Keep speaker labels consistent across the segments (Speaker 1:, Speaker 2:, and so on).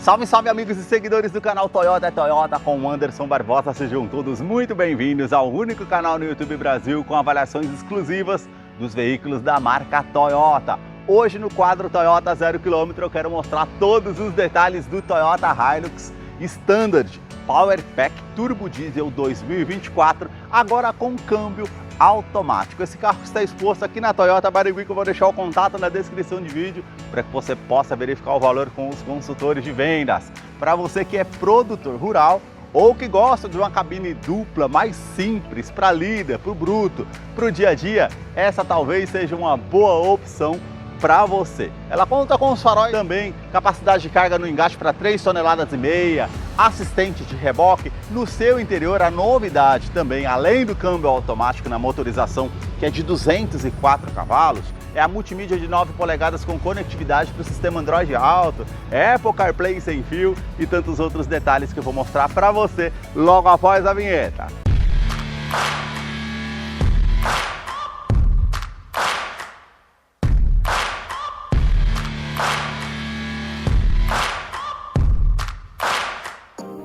Speaker 1: Salve, salve amigos e seguidores do canal Toyota é Toyota com o Anderson Barbosa. Sejam todos muito bem-vindos ao único canal no YouTube Brasil com avaliações exclusivas dos veículos da marca Toyota. Hoje no quadro Toyota 0 km eu quero mostrar todos os detalhes do Toyota Hilux Standard Power Pack Turbo Diesel 2024, agora com câmbio automático. Esse carro está exposto aqui na Toyota Barigui, que eu vou deixar o contato na descrição de vídeo para que você possa verificar o valor com os consultores de vendas. Para você que é produtor rural ou que gosta de uma cabine dupla mais simples para lida, para o bruto, para o dia a dia, essa talvez seja uma boa opção para você. Ela conta com os faróis também, capacidade de carga no engate para 3,5 toneladas, assistente de reboque. No seu interior, a novidade também, além do câmbio automático na motorização, que é de 204 cavalos, é a multimídia de 9 polegadas com conectividade para o sistema Android Auto, Apple CarPlay sem fio e tantos outros detalhes que eu vou mostrar para você logo após a vinheta.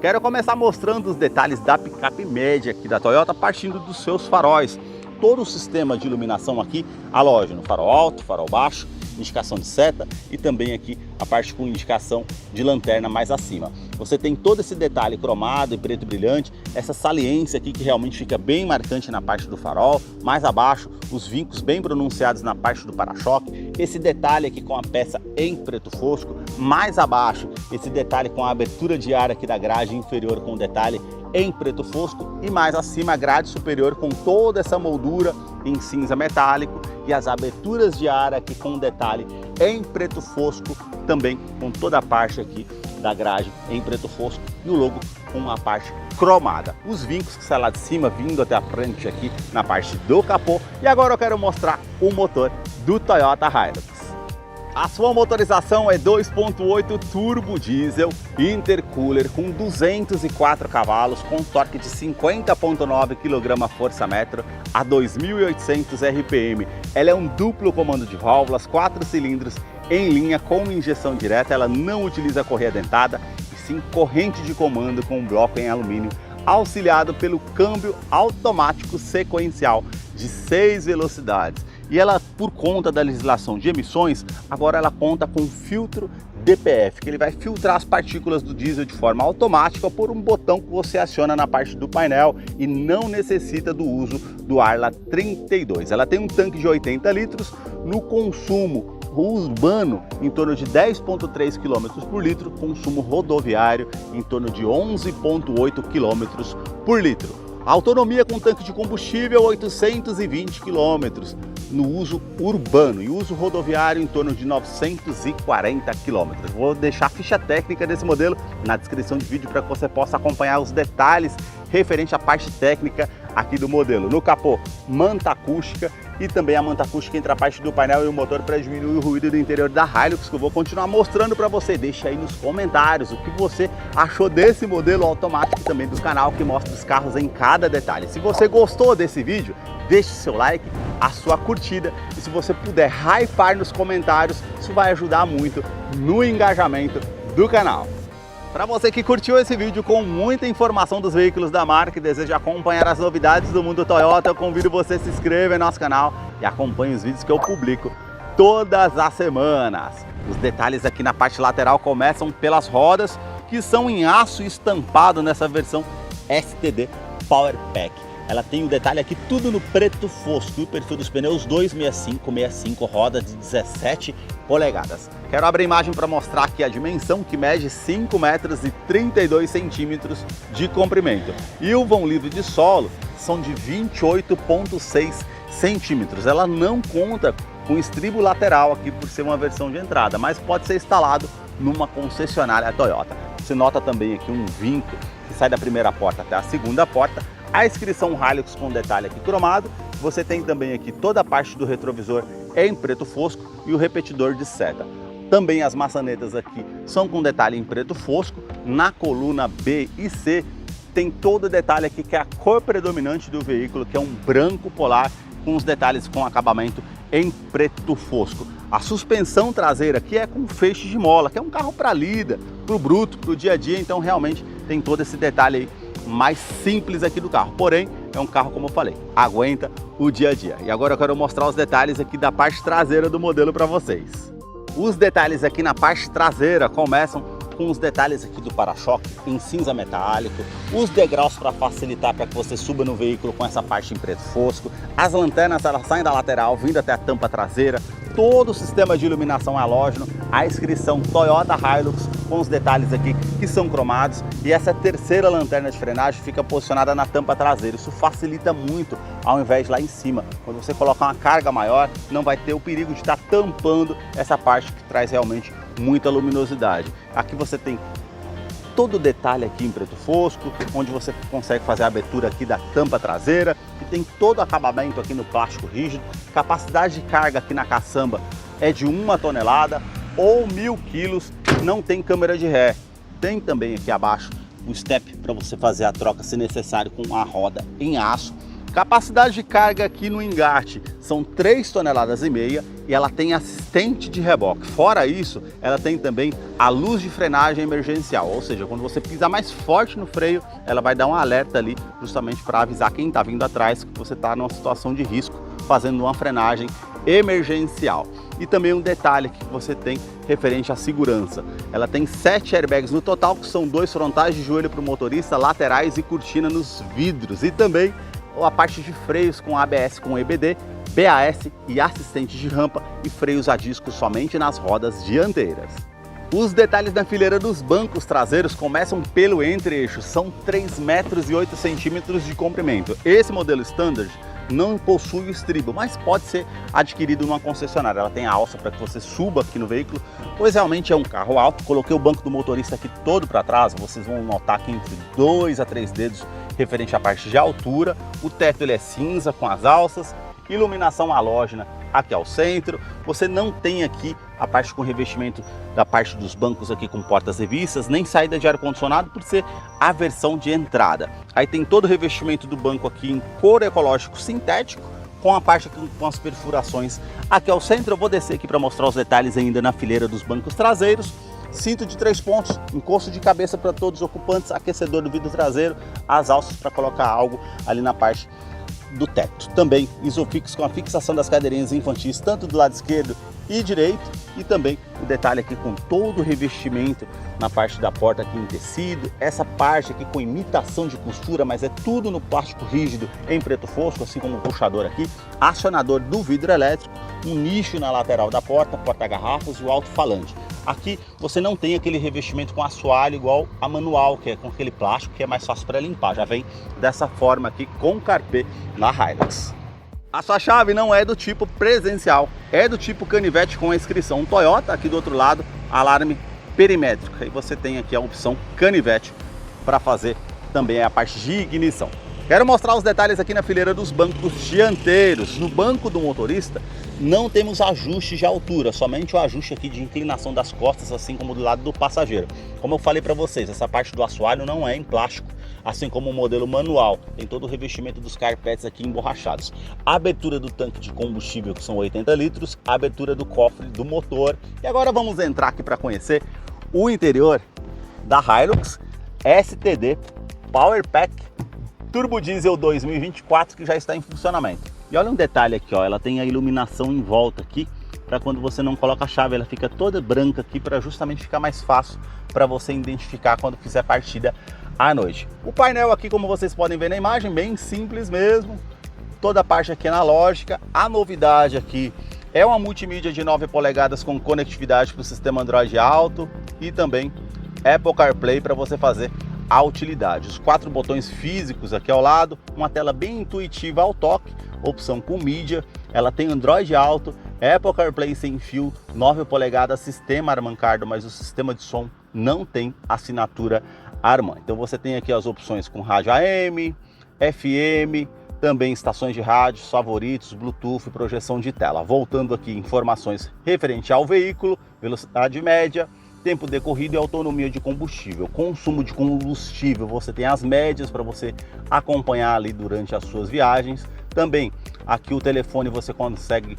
Speaker 1: Quero começar mostrando os detalhes da picape média aqui da Toyota, partindo dos seus faróis. Todo o sistema de iluminação aqui, halógeno, farol alto, farol baixo, indicação de seta e também aqui a parte com indicação de lanterna mais acima. Você tem todo esse detalhe cromado e preto brilhante, essa saliência aqui que realmente fica bem marcante na parte do farol, mais abaixo os vincos bem pronunciados na parte do para-choque, esse detalhe aqui com a peça em preto fosco, mais abaixo esse detalhe com a abertura de ar aqui da grade inferior com detalhe em preto fosco e mais acima a grade superior com toda essa moldura em cinza metálico e as aberturas de ar aqui com detalhe em preto fosco, também com toda a parte aqui da grade em preto fosco e o logo com a parte cromada. Os vincos que saem lá de cima vindo até a frente aqui na parte do capô. E agora eu quero mostrar o motor do Toyota Hilux. A sua motorização é 2.8 turbo diesel intercooler com 204 cavalos com torque de 50.9 kgfm a 2.800 RPM. Ela é um duplo comando de válvulas, 4 cilindros em linha com injeção direta. Ela não utiliza correia dentada e sim corrente de comando com bloco em alumínio, auxiliado pelo câmbio automático sequencial de 6 velocidades. E ela, por conta da legislação de emissões, agora ela conta com filtro DPF, que ele vai filtrar as partículas do diesel de forma automática por um botão que você aciona na parte do painel e não necessita do uso do Arla 32. Ela tem um tanque de 80 litros, no consumo urbano em torno de 10,3 km por litro, consumo rodoviário em torno de 11,8 km por litro. A autonomia com tanque de combustível 820 km no uso urbano e uso rodoviário em torno de 940 km. Vou deixar a ficha técnica desse modelo na descrição de vídeo para que você possa acompanhar os detalhes referente à parte técnica aqui do modelo. No capô, manta acústica e também a manta acústica entre a parte do painel e o motor para diminuir o ruído do interior da Hilux, que eu vou continuar mostrando para você. Deixa aí nos comentários o que você achou desse modelo automático e também do canal que mostra os carros em cada detalhe. Se você gostou desse vídeo, deixe seu like, a sua curtida e se você puder hypar nos comentários, isso vai ajudar muito no engajamento do canal. Para você que curtiu esse vídeo com muita informação dos veículos da marca e deseja acompanhar as novidades do mundo Toyota, eu convido você a se inscrever no nosso canal e acompanhe os vídeos que eu publico todas as semanas. Os detalhes aqui na parte lateral começam pelas rodas, que são em aço estampado nessa versão STD Power Pack. Ela tem o detalhe aqui tudo no preto fosco, o perfil dos pneus 265/65, roda de 17 polegadas. Quero abrir a imagem para mostrar aqui a dimensão, que mede 5 metros e 32 centímetros de comprimento. E o vão livre de solo são de 28,6 centímetros. Ela não conta com estribo lateral aqui por ser uma versão de entrada, mas pode ser instalado numa concessionária Toyota. Você nota também aqui um vinco que sai da primeira porta até a segunda porta. A inscrição Hilux com detalhe aqui cromado. Você tem também aqui toda a parte do retrovisor em preto fosco e o repetidor de seta. Também as maçanetas aqui são com detalhe em preto fosco. Na coluna B e C tem todo o detalhe aqui que é a cor predominante do veículo, que é um branco polar com os detalhes com acabamento em preto fosco. A suspensão traseira aqui é com feixe de mola, que é um carro para lida, para o bruto, para o dia a dia, então realmente tem todo esse detalhe aí mais simples aqui do carro. Porém, é um carro, como eu falei, aguenta o dia a dia. E agora eu quero mostrar os detalhes aqui da parte traseira do modelo para vocês. Os detalhes aqui na parte traseira começam com os detalhes aqui do para-choque em cinza metálico, os degraus para facilitar para que você suba no veículo com essa parte em preto fosco, as lanternas elas saem da lateral vindo até a tampa traseira, todo o sistema de iluminação halógeno, a inscrição Toyota Hilux com os detalhes aqui que são cromados, e essa terceira lanterna de frenagem fica posicionada na tampa traseira. Isso facilita muito ao invés de lá em cima. Quando você colocar uma carga maior, não vai ter o perigo de estar tampando essa parte que traz realmente muita luminosidade. Aqui você tem todo o detalhe aqui em preto fosco, onde você consegue fazer a abertura aqui da tampa traseira, que tem todo o acabamento aqui no plástico rígido. Capacidade de carga aqui na caçamba é de 1 tonelada ou 1000 quilos, não tem câmera de ré. Tem também aqui abaixo o step para você fazer a troca se necessário com a roda em aço. Capacidade de carga aqui no engate são 3,5 toneladas e ela tem assistente de reboque. Fora isso, ela tem também a luz de frenagem emergencial, ou seja, quando você pisar mais forte no freio, ela vai dar um alerta ali justamente para avisar quem está vindo atrás que você está numa situação de risco fazendo uma frenagem emergencial. E também um detalhe que você tem referente à segurança. Ela tem 7 airbags no total, que são 2 frontais de joelho para o motorista, laterais e cortina nos vidros. E também a parte de freios com ABS com EBD, BAS e assistente de rampa e freios a disco somente nas rodas dianteiras. Os detalhes da fileira dos bancos traseiros começam pelo entre-eixo, são 3 metros e 8 centímetros de comprimento. Esse modelo Standard não possui o estribo, mas pode ser adquirido numa concessionária. Ela tem a alça para que você suba aqui no veículo, pois realmente é um carro alto. Coloquei o banco do motorista aqui todo para trás, vocês vão notar que entre 2 a 3 dedos referente à parte de altura. O teto ele é cinza com as alças, iluminação halógena aqui ao centro. Você não tem aqui a parte com revestimento da parte dos bancos aqui com portas revistas, nem saída de ar-condicionado por ser a versão de entrada. Aí tem todo o revestimento do banco aqui em couro ecológico sintético, com a parte aqui com as perfurações aqui ao centro. Eu vou descer aqui para mostrar os detalhes ainda na fileira dos bancos traseiros. Cinto de 3 pontos, encosto de cabeça para todos os ocupantes, aquecedor do vidro traseiro, as alças para colocar algo ali na parte do teto. Também Isofix com a fixação das cadeirinhas infantis, tanto do lado esquerdo e direito, e também o detalhe aqui com todo o revestimento na parte da porta aqui em tecido, essa parte aqui com imitação de costura, mas é tudo no plástico rígido em preto fosco, assim como o puxador aqui, acionador do vidro elétrico, um nicho na lateral da porta, porta-garrafas e o alto-falante. Aqui você não tem aquele revestimento com assoalho igual a manual, que é com aquele plástico que é mais fácil para limpar, já vem dessa forma aqui com carpê na Hilux. A sua chave não é do tipo presencial, é do tipo canivete com a inscrição Toyota, aqui do outro lado, alarme perimétrico. E você tem aqui a opção canivete para fazer também a parte de ignição. Quero mostrar os detalhes aqui na fileira dos bancos dianteiros. No banco do motorista não temos ajuste de altura, somente o ajuste aqui de inclinação das costas, assim como do lado do passageiro. Como eu falei para vocês, essa parte do assoalho não é em plástico, assim como o modelo manual. Tem todo o revestimento dos carpetes aqui emborrachados. A abertura do tanque de combustível, que são 80 litros, a abertura do cofre do motor. E agora vamos entrar aqui para conhecer o interior da Hilux STD Power Pack Turbo Diesel 2024, que já está em funcionamento. E olha um detalhe aqui, ó, ela tem a iluminação em volta aqui, para quando você não coloca a chave, ela fica toda branca aqui, para justamente ficar mais fácil para você identificar quando fizer a partida à noite. O painel aqui, como vocês podem ver na imagem, bem simples mesmo, toda a parte aqui analógica. A novidade aqui é uma multimídia de 9 polegadas com conectividade para o sistema Android Auto e também Apple CarPlay para você fazer a utilidade. Os 4 botões físicos aqui ao lado, uma tela bem intuitiva ao toque, opção com mídia, ela tem Android Auto, Apple CarPlay sem fio, 9 polegadas, sistema Harman Kardon, mas o sistema de som não tem assinatura Harman. Então você tem aqui as opções com rádio AM, FM, também estações de rádio, favoritos, Bluetooth e projeção de tela. Voltando aqui, informações referente ao veículo, velocidade média, tempo decorrido e autonomia de combustível. Consumo de combustível, você tem as médias para você acompanhar ali durante as suas viagens. Também aqui o telefone você consegue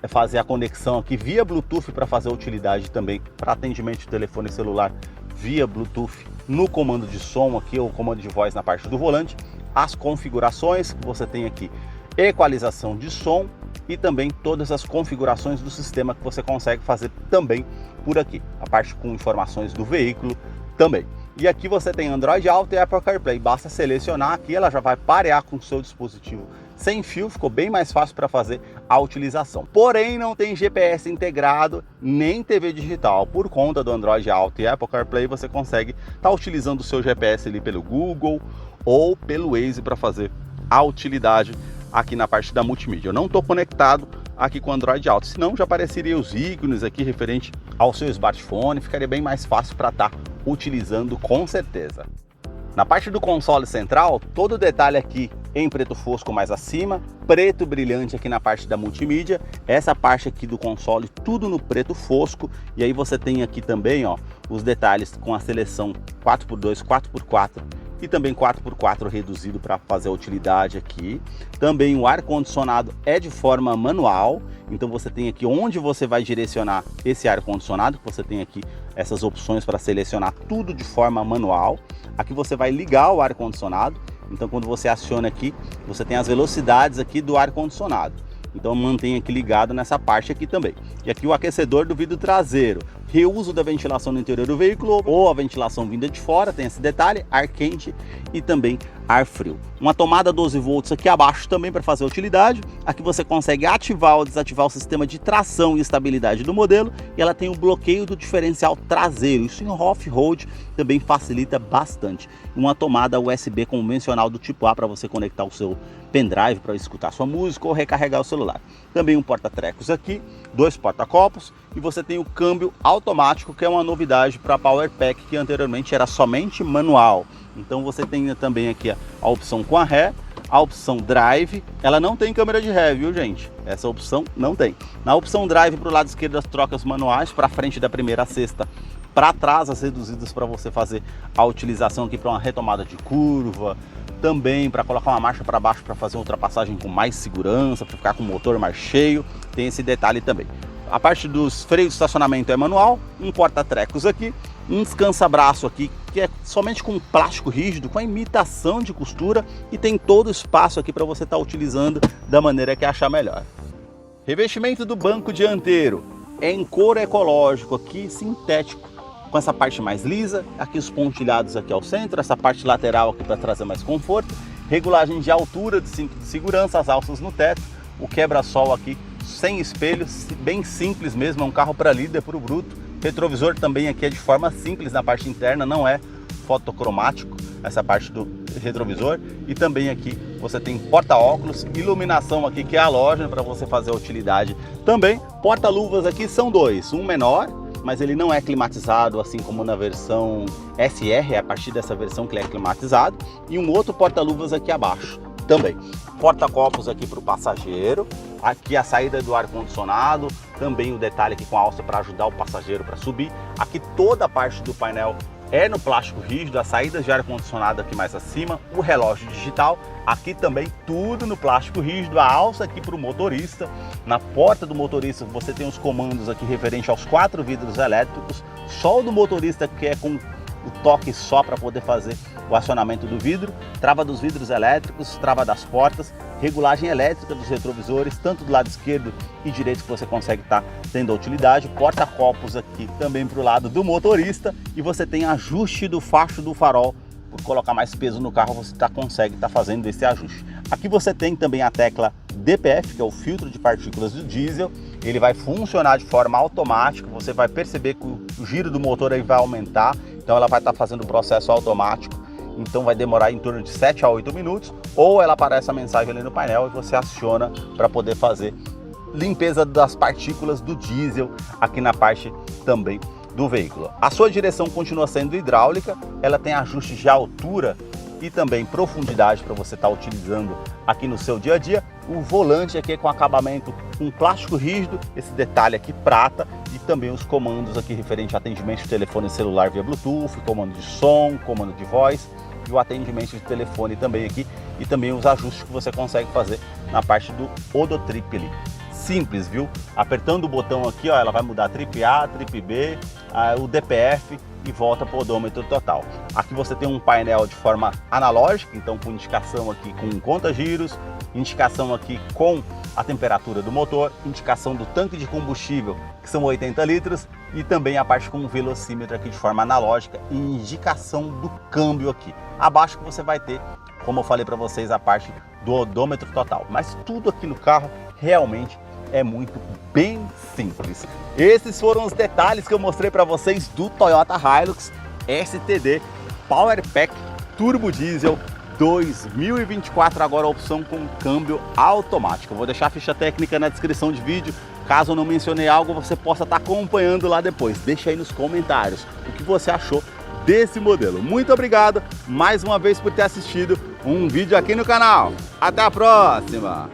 Speaker 1: fazer a conexão aqui via Bluetooth para fazer utilidade também para atendimento de telefone celular via Bluetooth no comando de som aqui ou comando de voz na parte do volante. As configurações que você tem aqui, equalização de som e também todas as configurações do sistema que você consegue fazer também por aqui. A parte com informações do veículo também. E aqui você tem Android Auto e Apple CarPlay. Basta selecionar aqui, ela já vai parear com o seu dispositivo sem fio, ficou bem mais fácil para fazer a utilização. Porém, não tem GPS integrado, nem TV digital. Por conta do Android Auto e Apple CarPlay, você consegue estar utilizando o seu GPS ali pelo Google ou pelo Waze para fazer a utilidade aqui na parte da multimídia. Eu não estou conectado aqui com o Android Auto, senão já apareceria os ícones aqui referente ao seu smartphone, ficaria bem mais fácil para estar utilizando com certeza. Na parte do console central, todo o detalhe aqui em preto fosco mais acima, preto brilhante aqui na parte da multimídia, essa parte aqui do console tudo no preto fosco, e aí você tem aqui também ó, os detalhes com a seleção 4x2, 4x4 e também 4x4 reduzido para fazer a utilidade aqui. Também o ar-condicionado é de forma manual, então você tem aqui onde você vai direcionar esse ar-condicionado, você tem aqui essas opções para selecionar tudo de forma manual. Aqui você vai ligar o ar-condicionado, então quando você aciona aqui, você tem as velocidades aqui do ar-condicionado. Então mantém aqui ligado nessa parte aqui também. E aqui o aquecedor do vidro traseiro, reuso da ventilação no interior do veículo ou a ventilação vinda de fora, tem esse detalhe, ar quente e também ar frio. Uma tomada 12 volts aqui abaixo também para fazer a utilidade. Aqui você consegue ativar ou desativar o sistema de tração e estabilidade do modelo, e ela tem o bloqueio do diferencial traseiro. Isso em off-road também facilita bastante. Uma tomada USB convencional do tipo A para você conectar o seu pendrive para escutar sua música ou recarregar o celular. Também um porta-trecos aqui, 2 porta-copos, e você tem o câmbio automático, que é uma novidade para Power Pack, que anteriormente era somente manual. Então você tem também aqui a opção com a ré, a opção drive. Ela não tem câmera de ré, viu gente? Essa opção não tem. Na opção drive, para o lado esquerdo, as trocas manuais, para frente da primeira a sexta, para trás as reduzidas para você fazer a utilização aqui para uma retomada de curva, também para colocar uma marcha para baixo para fazer uma ultrapassagem com mais segurança, para ficar com o motor mais cheio, tem esse detalhe também. A parte dos freios de estacionamento é manual, um porta-trecos aqui, um descansa-braço aqui, que é somente com plástico rígido, com a imitação de costura, e tem todo o espaço aqui para você estar utilizando da maneira que achar melhor. Revestimento do banco dianteiro é em couro ecológico aqui, sintético, com essa parte mais lisa, aqui os pontilhados aqui ao centro, essa parte lateral aqui para trazer mais conforto, regulagem de altura de cinto de segurança, as alças no teto, o quebra-sol aqui sem espelhos, bem simples mesmo, é um carro para líder, para o bruto. Retrovisor também aqui é de forma simples na parte interna, não é fotocromático essa parte do retrovisor. E também aqui você tem porta-óculos, iluminação aqui que é a loja para você fazer a utilidade também. Porta-luvas aqui são dois, um menor, mas ele não é climatizado, assim como na versão SR, é a partir dessa versão que ele é climatizado, e um outro porta-luvas aqui abaixo também. Porta-copos aqui para o passageiro, aqui a saída do ar-condicionado, também o detalhe aqui com a alça para ajudar o passageiro para subir. Aqui toda a parte do painel é no plástico rígido, as saídas de ar-condicionado aqui mais acima, o relógio digital, aqui também tudo no plástico rígido, a alça aqui para o motorista. Na porta do motorista você tem os comandos aqui referente aos 4 vidros elétricos, só o do motorista que é com o toque só para poder fazer o acionamento do vidro, trava dos vidros elétricos, trava das portas, regulagem elétrica dos retrovisores, tanto do lado esquerdo e direito que você consegue estar tendo a utilidade, porta-copos aqui também para o lado do motorista, e você tem ajuste do facho do farol, por colocar mais peso no carro você consegue estar fazendo esse ajuste. Aqui você tem também a tecla DPF, que é o filtro de partículas do diesel, ele vai funcionar de forma automática, você vai perceber que o giro do motor aí vai aumentar, então ela vai estar fazendo o processo automático, então vai demorar em torno de 7 a 8 minutos, ou ela aparece a mensagem ali no painel e você aciona para poder fazer limpeza das partículas do diesel aqui na parte também do veículo. A sua direção continua sendo hidráulica, ela tem ajustes de altura e também profundidade para você estar utilizando aqui no seu dia a dia. O volante aqui é com acabamento com plástico rígido, esse detalhe aqui prata, e também os comandos aqui referente a atendimento de telefone celular via Bluetooth, comando de som, comando de voz e o atendimento de telefone também aqui, e também os ajustes que você consegue fazer na parte do odotrip ali. simples, viu? Apertando o botão aqui, ó, ela vai mudar trip A, trip B, o DPF e volta para o odômetro total. Aqui você tem um painel de forma analógica, então com indicação aqui com conta-giros, indicação aqui com a temperatura do motor, indicação do tanque de combustível, que são 80 litros, e também a parte com o velocímetro aqui de forma analógica e indicação do câmbio aqui. Abaixo que você vai ter, como eu falei para vocês, a parte do odômetro total. Mas tudo aqui no carro realmente é muito bem simples. Esses foram os detalhes que eu mostrei para vocês do Toyota Hilux STD Power Pack Turbo Diesel 2024, agora a opção com câmbio automático. Eu vou deixar a ficha técnica na descrição de vídeo. Caso eu não mencionei algo, você possa estar acompanhando lá depois. Deixa aí nos comentários o que você achou desse modelo. Muito obrigado mais uma vez por ter assistido um vídeo aqui no canal. Até a próxima!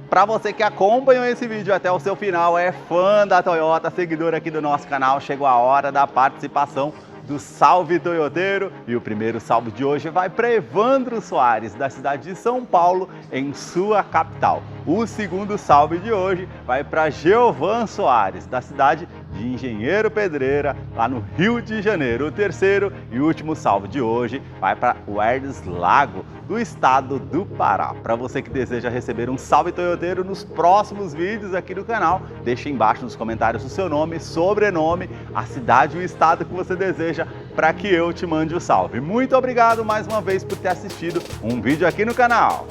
Speaker 1: Para você que acompanhou esse vídeo até o seu final, é fã da Toyota, seguidor aqui do nosso canal, chegou a hora da participação do Salve Toyoteiro, e o primeiro salve de hoje vai para Evandro Soares, da cidade de São Paulo, em sua capital. O segundo salve de hoje vai para Geovan Soares, da cidade de Engenheiro Pedreira, lá no Rio de Janeiro. O terceiro e último salve de hoje vai para o Herdes Lago, do estado do Pará. Para você que deseja receber um salve toyoteiro nos próximos vídeos aqui do canal, deixe embaixo nos comentários o seu nome, sobrenome, a cidade e o estado que você deseja para que eu te mande o salve. Muito obrigado mais uma vez por ter assistido um vídeo aqui no canal.